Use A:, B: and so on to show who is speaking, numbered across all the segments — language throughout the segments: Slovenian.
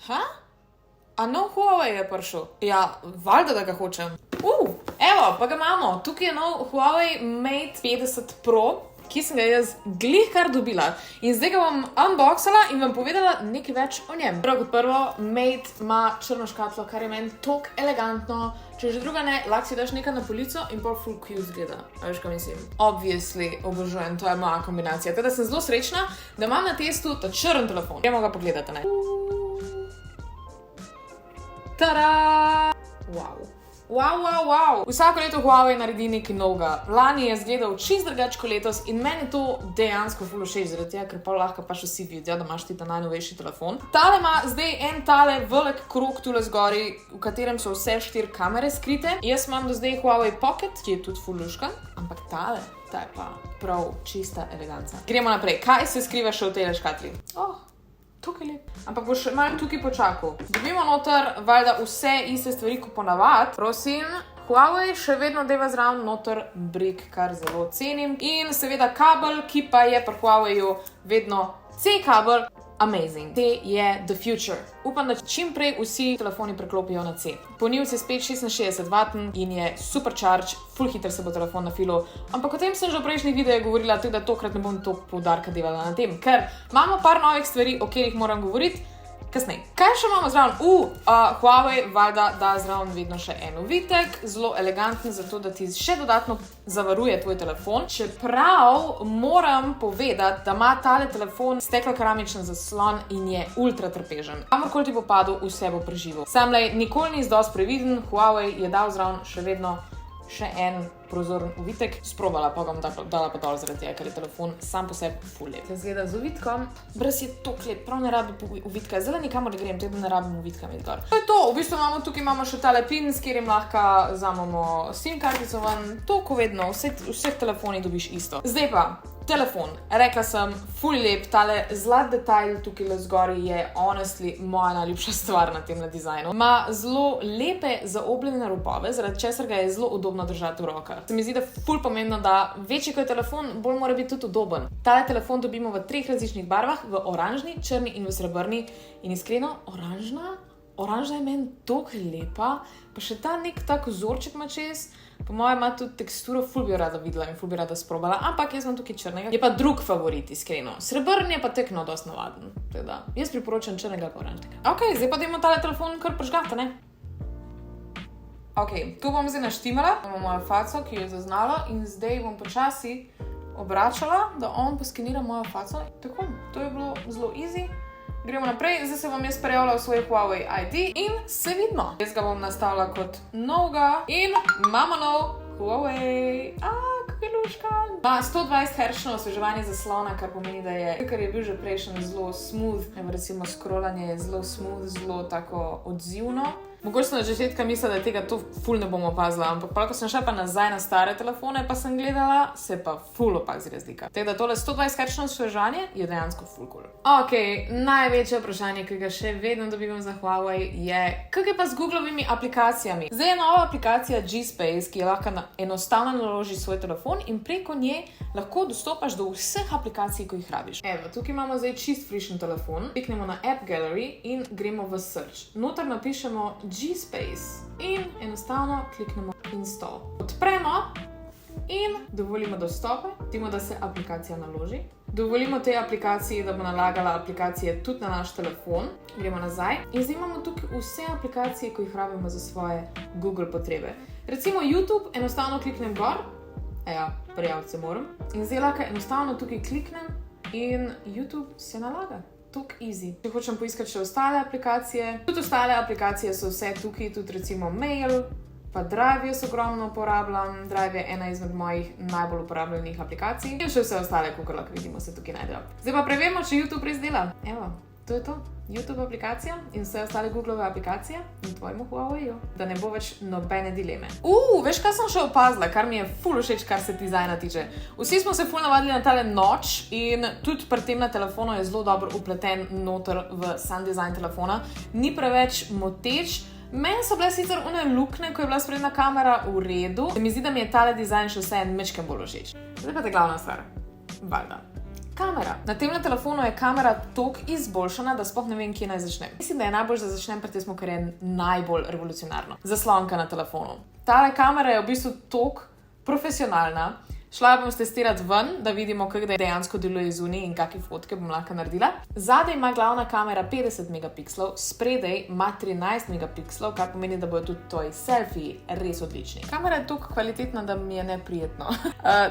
A: A nov Huawei je prišel? Ja, valjda, da ga hočem. Evo, pa ga imamo. Tukaj je nov Huawei Mate 50 Pro, ki sem ga jaz glih kar dobila. In zdaj ga bom unboxala in vam povedala nekaj več o njem. Prvo kot prvo, Mate ima črno škatlo, kar je meni toliko elegantno. Če že druga ne, lahko si daš nekaj na polico in pol full cute zgleda. A veš, kaj mislim? Obviously, obožujem, to je moja kombinacija. Teda sem zelo srečna, da imam na testu ta črn telefon. Gremo ga pogledati, ne? Tada! Wow. Vsako leto Huawei naredi nekaj novega. Lani je izgledal čisto drugače kot letos in meni je to dejansko ful všeč, zaradi tega, ker pa lahko pač vsi vidijo, da imaš ti ta najnovejši telefon. Tale ima zdaj en tale velik krog tule zgori, v katerem so vse 4 kamere skrite. Jaz imam do zdaj Huawei Pocket, ki je tudi ful luškan, ampak ta je pa prav čista eleganca. Gremo naprej. Kaj se skriva še v tej škatli? Tukaj lep. Ampak boš malo tukaj počakal. Dobimo noter, valjda, vse iste stvari, kot ponavad. Prosim, Huawei še vedno deva zraven noter brick, kar zelo cenim. In seveda kabel, ki pa je pri Huaweiju vedno C-kabel. Amazing. C je the future. Upam, da čim prej vsi telefoni preklopijo na C. Polnilec je spet 66W in je supercharge, full hiter se bo telefon nafilil. Ampak o tem sem že v prejšnjih videih govorila, tako da tokrat ne bom toliko poudarka delala na tem, ker imamo par novih stvari, o katerih moram govoriti kasneje. Kaj še imamo zraven? Huawei valjda da zraven vedno še en ovitek, zelo eleganten, zato da ti še dodatno zavaruje tvoj telefon. Čeprav moram povedati, da ima tale telefon steklo-keramičen zaslon in je ultra trpežen. Kamorkoli ti bo padel, vse bo preživel. Samlej, nikoli ni dosti previden, Huawei je dal zraven še vedno še en prozoren ovitek. Sprobala pa ga bom dala pa dol zaradi tega, ker je telefon sam po sebi ful lep. Zgleda z ovitkom, brez je tok lep, prav ne rabi ovitka. Zdaj nikamor ne grem, tako da ne rabim ovitka med gor. To je to, v bistvu tukaj imamo še tale pin, s katerim lahko vzamemo SIM kartico ven. To, ko vedno, vseh telefonih dobiš isto. Zdaj pa, telefon. Rekla sem, ful lep, tale zlat detajl tukaj le zgori je honestly moja najljubša stvar na tem dizajnu. Ima zelo lepe zaobljene robove, zaradi česar ga je zelo udobno držati v rokah. Se mi zdi, da ful pomembno, da večji kot je telefon, bolj mora biti tudi udoben. Tale telefon dobimo v 3 različnih barvah, v oranžni, črni in v srebrni. In iskreno, oranžna je meni toliko lepa, pa še ta nek tak vzorček ima čez. Po mojem ima tudi teksturo, ful bi jo rada videla in ful bi rada sprobala, ampak jaz imam tukaj črnega. Je pa drug favorit, iskreno. Srebrni je pa tekno dosti navaden. Teda, jaz priporočam črnega pa oranžnega. Ok, zdaj pa dajmo tale telefon kar prižgati, ne? Ok, tu bom zdaj naštimala. Imamo mojo faco, ki jo je zaznala in zdaj bom počasi obračala, da on poskenira mojo faco. Tako, to je bilo zelo easy. Gremo naprej, zdaj se bom jaz prijavila v svoj Huawei ID in se vidimo. Jaz ga bom nastavila kot novega in imamo nov Huawei. Kako je luškan. Ima 120 Hz osveževanje zaslona, kar pomeni, da je, ker je bil že prejšnji zelo smooth, recimo scrollanje je zelo smooth, zelo tako odzivno. Mogoče sem na začetka mislila, da tega to ful ne bom opazila, ampak ko sem šla pa nazaj na stare telefone, pa sem gledala, se pa ful opazi razlika. Tako da tole 120 Hz osveževanje je dejansko ful cool. Ok, največje vprašanje, ki ga še vedno dobivam za Huawei je, kako je pa z Googlovimi aplikacijami? Zdaj je nova aplikacija G-Space, ki je lahko enostavno naloži svoj telefon in preko nje lahko dostopaš do vseh aplikacij, ko jih rabiš. Evo, tukaj imamo zdaj čist frišen telefon. Kliknemo na App Gallery in gremo v Search. Noter napišemo G-Space in enostavno kliknemo Install. Odpremo in dovolimo dostope, vidimo, da se aplikacija naloži. Dovolimo tej aplikaciji, da bo nalagala aplikacije tudi na naš telefon. Gremo nazaj in zdaj imamo tukaj vse aplikacije, ko jih rabimo za svoje Google potrebe. Recimo YouTube, enostavno kliknem gor, prijaviti se moram. In zdaj lahko enostavno tukaj kliknem in YouTube se nalaga. Tuk easy. Če hočem poiskati še ostale aplikacije, tudi ostale aplikacije so vse tukaj, tudi recimo Mail, pa Drive jaz ogromno uporabljam. Drive je ena izmed mojih najbolj uporabljenih aplikacij. In še vse ostale, kakor lahko vidimo, se tukaj najdejo. Zdaj pa preverimo, če YouTube res dela. Evo, to je to. YouTube aplikacija in vse ostale Googleove aplikacije in tvojemu Huaweiju, da ne bo več nobene dileme. Veš, kaj sem še opazila, kar mi je ful všeč, kar se dizajna tiče. Vsi smo se ful navadili na tale noč in tudi pri tem na telefonu je zelo dobro upleten noter v sam dizajn telefona. Ni preveč moteč. Meni so bile sicer one lukne, ko je bila sprednja kamera v redu. Se mi zdi, da mi je tale dizajn še vse en mečken bolj všeč. Zdaj pa te glavna stvar. Valjda. Kamera. Na temle telefonu je kamera toliko izboljšana, da sploh ne vem, kje naj začnem. Mislim, da je najbolj, da začnem pri tem, kar je najbolj revolucionarno. Zaslonka na telefonu. Tale kamera je v bistvu toliko profesionalna. Šla bom testirati ven, da vidimo, kako dejansko deluje zunaj in kakšne fotke bom lahko naredila. Zadaj ima glavna kamera 50 megapikslov, spredaj ima 13 megapikslov, kar pomeni, da bodo tudi tvoji selfiji res odlični. Kamera je toliko kvalitetna, da mi je neprijetno.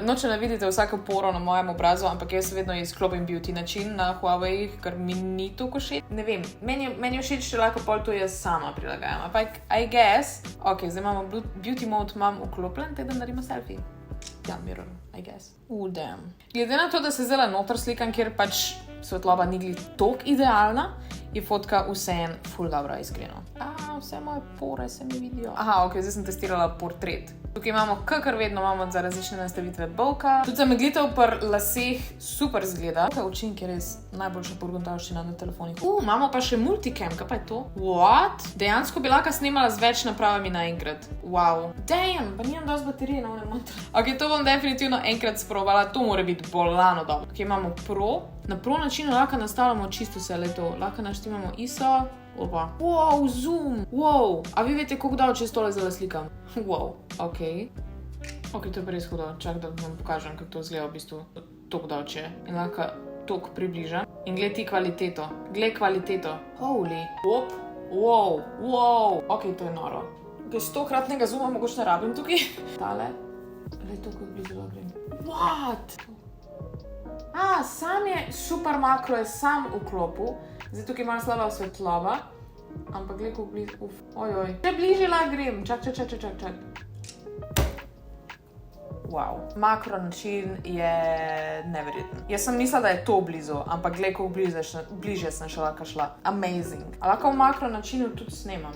A: Noče ne vidite vsako poro na mojem obrazu, ampak jaz vedno izklopim beauty način na Huawei, ker mi ni toliko všeč. Ne vem, meni je všeč, če lahko pol to jaz sama prilagajam. Ampak, I guess, ok, zdaj imamo beauty mode, imam vklopljen, tako da naredimo selfie. Ja, mirror, I guess. Damn. Glede na to, da se zdaj noter slikam, kjer pač svetloba ni glih toliko idealna, je fotka vseeno ful dobro iskreno. Vse moje pore se mi vidijo. Aha, ok, zdaj sem testirala portret. Tukaj imamo, kakor vedno imamo za različne nastavitve bolka. Tudi zameglitev pri laseh super zgleda. Tukaj učink je res najboljša pogledavščina na telefonih. Imamo pa še multicam, kaj pa je to? What? Dejansko bi lahko snemala z več napravami naenkrat. Wow. Damn, pa nimam dosti baterije na onem motor. Ok, to bom definitivno enkrat sprobala, to mora biti bolano dobro. Ok, imamo Pro. Na Pro načinu lahko nastavljamo čisto vse leto. Lahko naštimamo ISO. Opa. Wow, zoom. Wow. A vi veste, koliko dal, če tole zdaj slikam? Wow. Ok. Ok, to je res hudo. Čak, da vam pokažem, kako to izgleda v bistvu. Toliko dal, če. In lahko toliko približam. In gled ti kvaliteto. Gled kvaliteto. Holy. Op. Wow. Wow. Ok, to je noro. Ok, 100-kratnega zooma mogoče ne rabim tukaj. Tale. Gled to, kako blizu grem. What? Sam je super makro, je sam v klopu. Zdaj tukaj imam slaba svetlova, ampak gled, kako blizu, ojoj. Če bližje lahko grem, čak. Wow. Makro način je neverjeten. Jaz sem mislila, da je to blizu, ampak gled, kako bližje sem še lahko šla. Amazing. A lahko v makro načinu tudi snemam?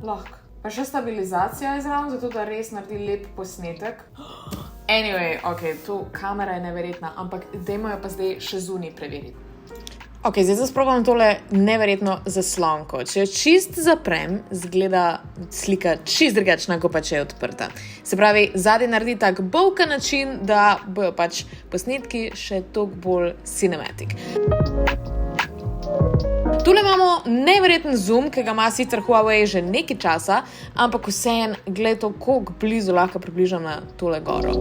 A: Lahko. Pa še stabilizacija je zraven, zato da res naredi lep posnetek. Anyway, ok, tu kamera je neverjetna, ampak dajmo jo pa zdaj še zunaj preveriti. Ok, zdaj sprobam tole neverjetno zaslonko. Če jo čist zaprem, zgleda slika čist drugačna, kot pa če je odprta. Se pravi, zadaj naredi tak bolka način, da bojo pač posnetki še toliko bolj cinematic. Tule imamo neverjeten zoom, ki ga ima sicer Huawei že nekaj časa, ampak vseeno, gled to, koliko blizu lahko približam na tole goro.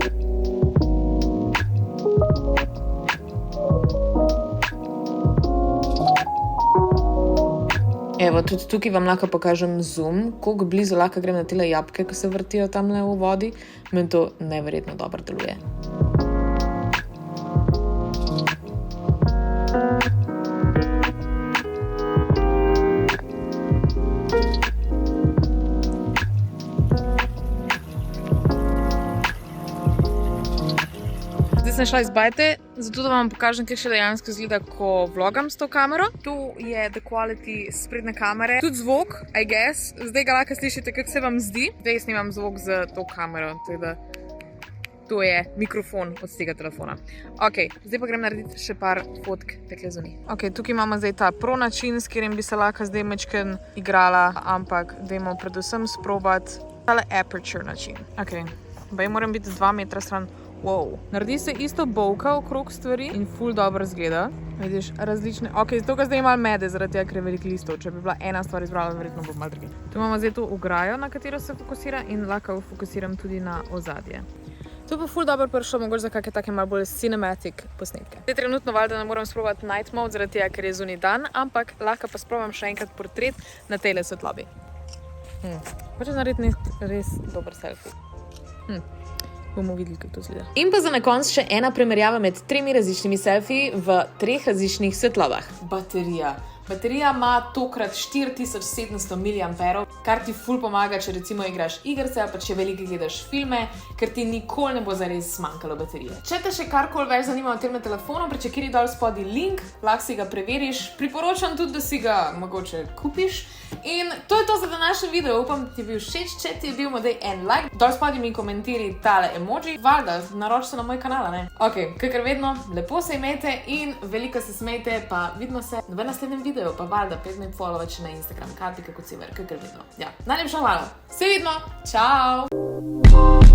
A: Evo, tudi tukaj vam lahko pokažem zoom, koliko blizu lahko grem na tele jabke, ko se vrtijo tamle v vodi. Meni to neverjetno dobro deluje. Zdaj sem šla iz bajte, zato da vam pokažem, kaj še dejansko izgleda, ko vlogam s to kamero. Tu je the quality sprednje kamere. Tudi zvok, I guess. Zdaj ga lahko slišite, kako se vam zdi. Zdaj snimam zvok z to kamero, teda to je mikrofon od tega telefona. Ok, zdaj pa grem narediti še par fotk tekle zunaj. Ok, tukaj imamo zdaj ta Pro način, s katerim bi se lahko zdaj mečken igrala, ampak dajmo predvsem sprobati tale aperture način. Ok, baj moram biti 2 metra stran. Wow. Naredi se isto bolka okrog stvari in ful dobro zgleda. Vidiš, različne. Ok, zato ga zdaj je malo mede, zaradi tega, ker je veliko listov. Če bi bila ena stvar izbrala, verjetno bo malo drugi. Tu imamo zdaj to ograjo, na katero se fokusira in lahko fokusiram tudi na ozadje. To bo ful dobro prišlo, mogoče za kakšne take malo bolj cinematic posnetke. Zdaj trenutno valjda ne moram sprobati night mode, zaradi tega, ker je zunaj dan, ampak lahko pa sprobam še enkrat portret na tejle svetlobi. Hoče narediti res dober selfie. Bomo videli, kako to zgleda. In pa za na konec še ena primerjava med 3 različnimi selfiji v 3 različnih svetlovah. Baterija. Baterija ima tokrat 4700 mAh, kar ti ful pomaga, če recimo igraš igrice ali pa če veliko gledaš filme, ker ti nikoli ne bo zares zmanjkalo baterije. Če te še karkoli več zanima o tem telefonu, prečekiri dol spodaj link, lahko si ga preveriš. Priporočam tudi, da si ga mogoče kupiš. In to je to za današnji video. Upam, da ti je bil všeč. Če ti je bil, daj en like. Dol spodaj mi komentiri tale emoji. Valjda, naroči se na moj kanal, ne? Ok, kakor vedno, lepo se imejte in veliko se smejte, pa vidimo se v naslednjem videu. Pa valjda, 5 me followati na Instagram, Katika Kociver, kakor vedno. Ja, najlepša hvala. Se vidimo, čau!